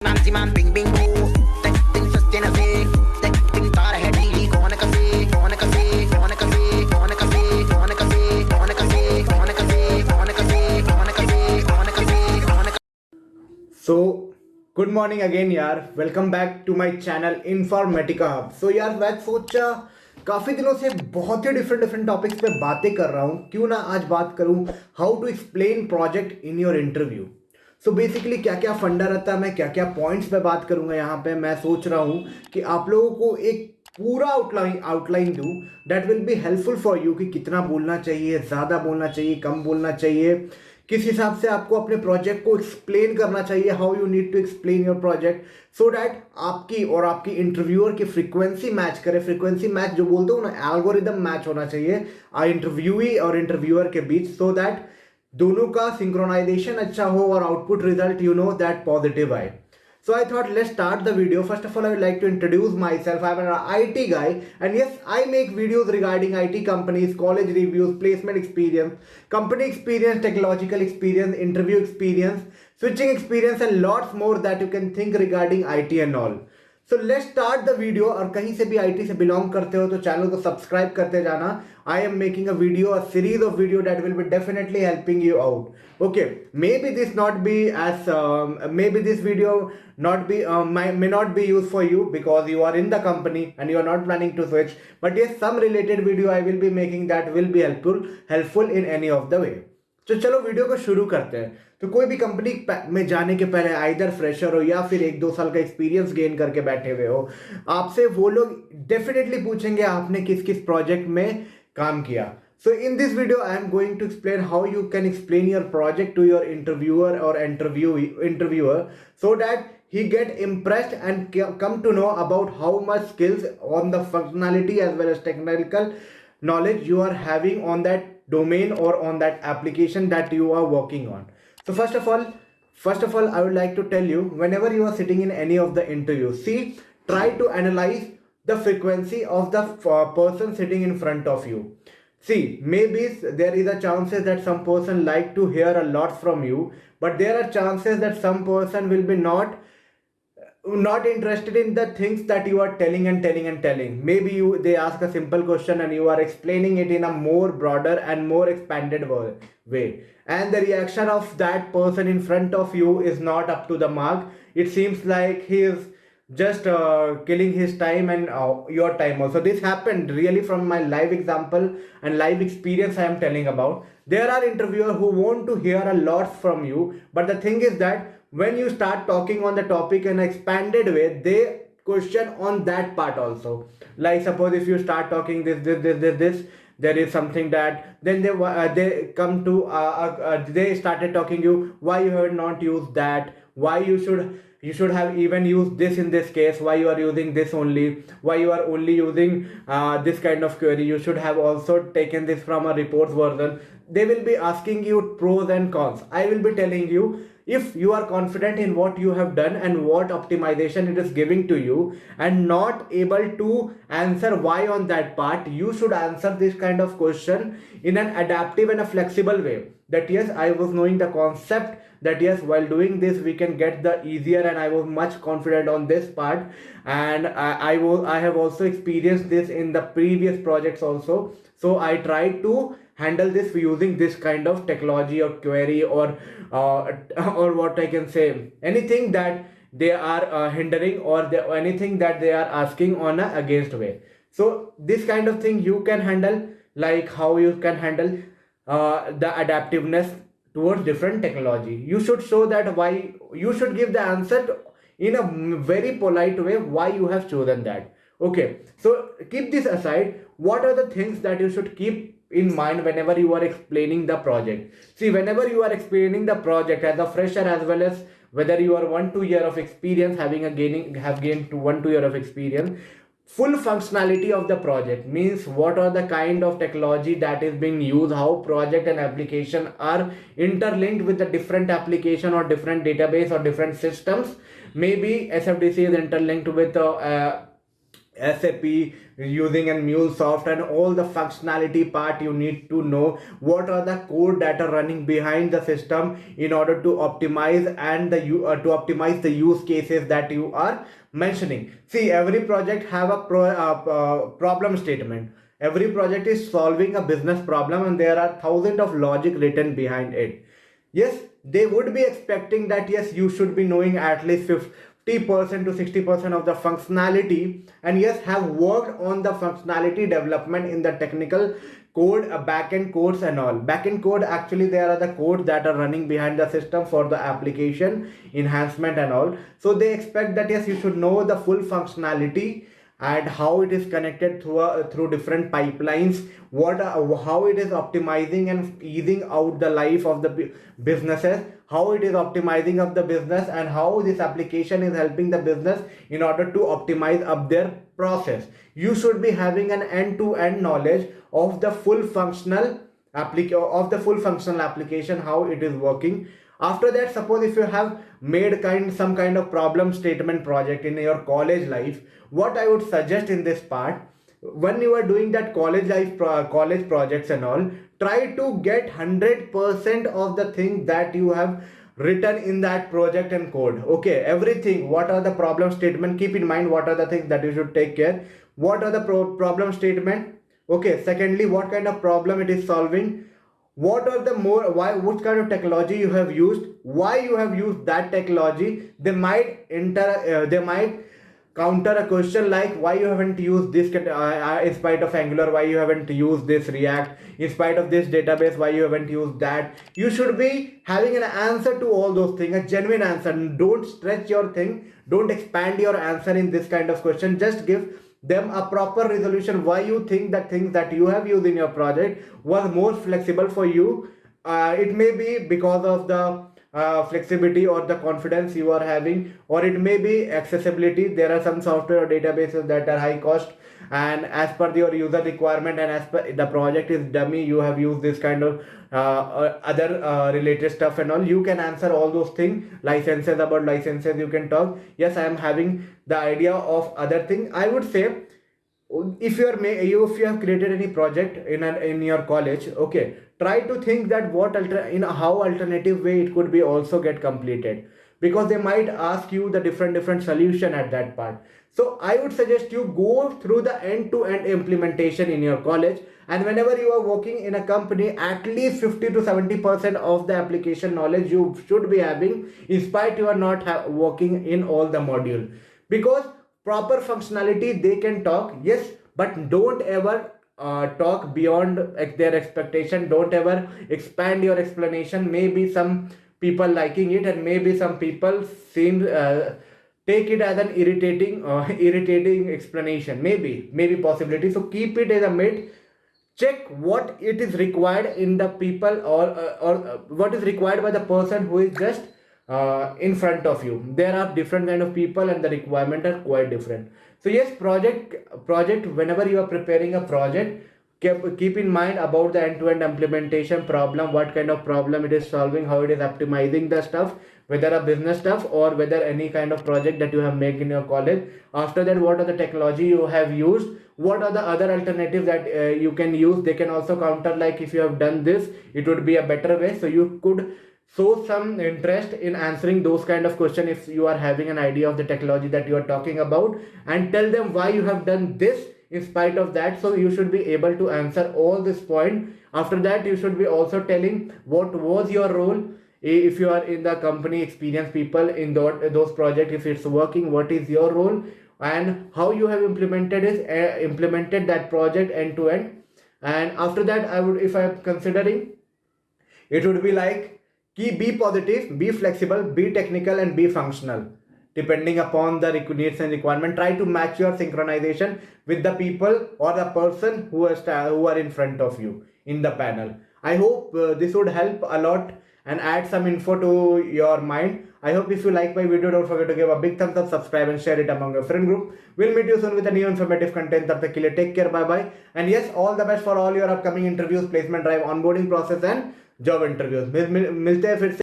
Mansi man bing bing boo. Texting sustainability. Texting tar hai dili. कौन कसे कौन कसे कौन कसे कौन कसे कौन कसे कौन कसे कौन कसे कौन कसे कौन कसे कौन कसे कौन So, good morning again यार. Welcome back to my channel Informatica Hub. So यार मैं सोचा काफ़ी दिनों से बहुत ही डिफरेंट टॉपिक्स पे बातें कर रहा हूँ, क्यों ना आज बात करूँ how to explain project in your interview. So basically क्या क्या फंडा रहता है, मैं क्या क्या पॉइंट्स पे बात करूँगा यहाँ पे. मैं सोच रहा हूँ कि आप लोगों को एक पूरा आउटलाइन दूँ that will be helpful for you कि कितना बोलना चाहिए, ज़्यादा बोलना चाहिए, कम बोलना चाहिए, किस हिसाब से आपको अपने प्रोजेक्ट को एक्सप्लेन करना चाहिए, how you need to explain your project so that आपकी और आपकी इंटरव्यूअर की फ्रीक्वेंसी मैच करे. फ्रीक्वेंसी मैच जो बोलते हो ना, एल्गोरिदम मैच होना चाहिए इंटरव्यूई और इंटरव्यूअर के बीच, सो दैट दोनों का सिंक्रोनाइजेशन अच्छा हो और output result you know that positive आए. So I thought let's start the video. First of all, I would like to introduce myself. I'm an IT guy, and yes, I make videos regarding IT companies, college reviews, placement experience, company experience, technological experience, interview experience, switching experience, and lots more that you can think regarding IT and all. So let's start the video. और कहीं से भी IT से belong करते हो तो channel को subscribe करते जाना. I am making a video, a series of video that will be definitely helping you out. Okay, maybe this not be as maybe this video not be may not be used for you because you are in the company and you are not planning to switch. But yes, some related video I will be making that will be helpful in any of the way. तो चलो video को शुरू करते हैं. तो कोई भी company में जाने के पहले आइदर फ्रेशर हो या फिर 1-2 साल का एक्सपीरियंस गेन करके बैठे हुए हो, आपसे वो लोग डेफिनेटली पूछेंगे आपने किस किस प्रोजेक्ट में काम किया. So in this video I am going to explain how you can explain your project to your interviewer or interviewer so that he get impressed and come to know about how much skills on the functionality as well as technical knowledge you are having on that domain or on that application that you are working on. So first of all I would like to tell you, whenever you are sitting in any of the interviews, see, try to analyze the frequency of the person sitting in front of you. See, maybe there is a chances that some person like to hear a lot from you, but there are chances that some person will be not interested in the things that you are telling. Maybe they ask a simple question and you are explaining it in a more broader and more expanded way, and the reaction of that person in front of you is not up to the mark. It seems like he is just killing his time and your time also. This happened really from my live example and live experience I am telling about. There are interviewers who want to hear a lot from you, but the thing is that when you start talking on the topic in an expanded way, they question on that part also. Like suppose if you start talking this, there is something that then they come to they started talking you why you have not used that, why you should have even used this in this case, why you are using this only, why you are only using this kind of query, you should have also taken this from a reports version. They will be asking you pros and cons. I will be telling you, if you are confident in what you have done and what optimization it is giving to you and not able to answer why on that part, you should answer this kind of question in an adaptive and a flexible way, that yes, I was knowing the concept, that yes, while doing this we can get the easier, and I was much confident on this part, and I have also experienced this in the previous projects also, so I tried to handle this using this kind of technology or query or what I can say, anything that they are hindering or anything that they are asking on a against way. So this kind of thing you can handle, like how you can handle the adaptiveness towards different technology. You should show that why you should give the answer in a very polite way why you have chosen that. Okay, so keep this aside. What are the things that you should keep in mind whenever you are explaining the project? See, whenever you are explaining the project as a fresher, as well as whether you are 1-2 year of experience, have gained to 1-2 year of experience, full functionality of the project means what are the kind of technology that is being used, how project and application are interlinked with the different application or different database or different systems. Maybe SFDC is interlinked with SAP using and MuleSoft and all the functionality part. You need to know what are the code that are running behind the system in order to optimize and to optimize the use cases that you are mentioning. See, every project have a problem statement. Every project is solving a business problem and there are thousands of logic written behind it. Yes, they would be expecting that yes, you should be knowing at least 50% to 60% of the functionality, and yes, have worked on the functionality development in the technical code, backend codes and all. Backend code, actually there are the codes that are running behind the system for the application enhancement and all. So they expect that yes, you should know the full functionality and how it is connected through different pipelines, how it is optimizing and easing out the life of the businesses, how it is optimizing of the business, and how this application is helping the business in order to optimize up their process. You should be having an end-to-end knowledge of the full functional application, how it is working. After that, suppose if you have made some kind of problem statement project in your college life, what I would suggest in this part, when you are doing that college life college projects and all, try to get 100% of the things that you have written in that project and code. Okay, everything, what are the problem statement, keep in mind what are the things that you should take care, what are the problem statement. Okay, secondly, what kind of problem it is solving, what are the what kind of technology you have used, why you have used that technology. They might counter a question like why you haven't used this in spite of Angular, why you haven't used this React, in spite of this database, why you haven't used that. You should be having an answer to all those things, a genuine answer. Don't stretch your thing, don't expand your answer in this kind of question. Just give them a proper resolution why you think that things that you have used in your project was more flexible for you. It may be because of the flexibility or the confidence you are having, or it may be accessibility. There are some software or databases that are high cost, and as per your user requirement and as per the project is dummy, you have used this kind of other related stuff and all. You can answer all those things. Licenses, about licenses you can talk. Yes, I am having the idea of other thing. I would say, if you have created any project in your college, okay, try to think that how alternative way it could be also get completed, because they might ask you the different solution at that part. So I would suggest you go through the end-to-end implementation in your college, and whenever you are working in a company, at least 50 to 70% of the application knowledge you should be having, in spite you are not working in all the module. Because proper functionality they can talk, yes, but don't ever talk beyond their expectation. Don't ever expand your explanation. Maybe some people liking it, and maybe some people take it as an irritating explanation. Maybe possibility. So keep it as a mid. Check what it is required in the people, or what is required by the person who is just in front of you. There are different kind of people and the requirement are quite different. So yes, project whenever you are preparing a project, keep in mind about the end-to-end implementation problem, what kind of problem it is solving, how it is optimizing the stuff, whether a business stuff or whether any kind of project that you have made in your college. After that, what are the technology you have used, what are the other alternatives that you can use. They can also counter, like if you have done this, it would be a better way. So you could show some interest in answering those kind of questions if you are having an idea of the technology that you are talking about, and tell them why you have done this in spite of that. So you should be able to answer all this point. After that, you should be also telling what was your role. If you are in the company, experienced people in those projects, if it's working, what is your role and how you have implemented that project end to end. And after that, if I am considering, it would be like, be positive, be flexible, be technical, and be functional. Depending upon the needs and requirement, try to match your synchronization with the people or the person who are in front of you in the panel. I hope this would help a lot and add some info to your mind. I hope if you like my video, don't forget to give a big thumbs up, subscribe, and share it among your friend group. We'll meet you soon with a new informative content. Tab tak ke liye take care, bye bye. And yes, all the best for all your upcoming interviews, placement drive, onboarding process, and job interviews मिलते हैं फिर से।